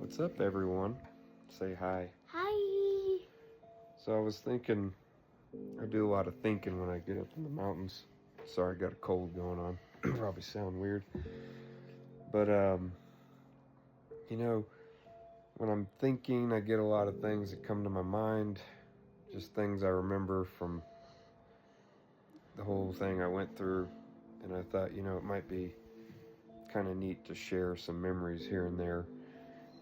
What's up, everyone? Say hi. Hi. So I was thinking, I do a lot of thinking when I get up in the mountains. Sorry, I got a cold going on. Probably sound weird. But, when I'm thinking, I get a lot of things that come to my mind. Just things I remember from the whole thing I went through. And I thought, it might be kind of neat to share some memories here and there.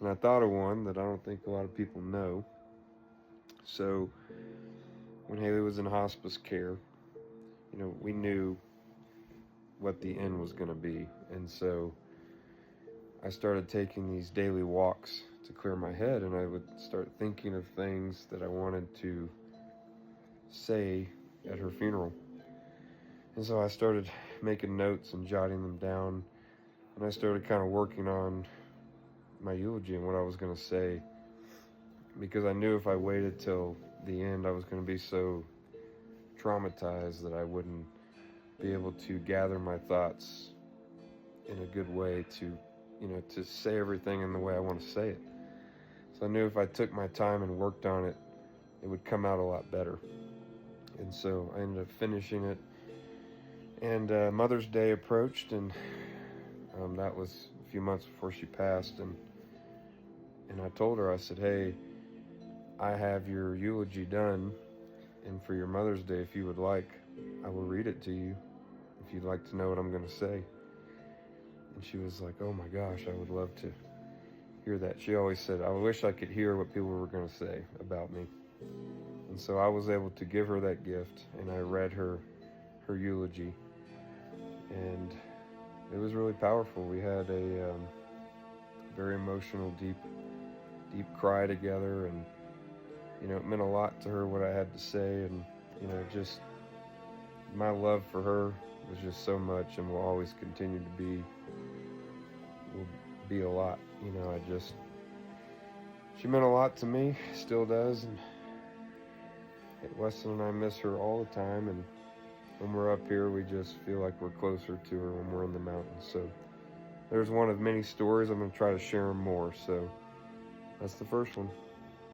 And I thought of one that I don't think a lot of people know. So, when Haley was in hospice care, we knew what the end was going to be. And so I started taking these daily walks to clear my head, and I would start thinking of things that I wanted to say at her funeral. And so I started making notes and jotting them down, and I started kind of working on my eulogy and what I was going to say, because I knew if I waited till the end, I was going to be so traumatized that I wouldn't be able to gather my thoughts in a good way to say everything in the way I want to say it. So I knew if I took my time and worked on it, it would come out a lot better. And so I ended up finishing it. And Mother's Day approached, and that was a few months before she passed. And I told her, I said, hey, I have your eulogy done, and for your Mother's Day, if you would like, I will read it to you if you'd like to know what I'm going to say. And she was like, oh my gosh, I would love to hear that. She always said, I wish I could hear what people were going to say about me. And so I was able to give her that gift, and I read her eulogy. And it was really powerful. We had a very emotional, deep cry together, and it meant a lot to her what I had to say, and just my love for her was just so much, and will always continue to be a lot. She meant a lot to me, still does, and Weston and I miss her all the time, and when we're up here, we just feel like we're closer to her when we're in the mountains. So there's one of many stories. I'm going to try to share them more. So that's the first one.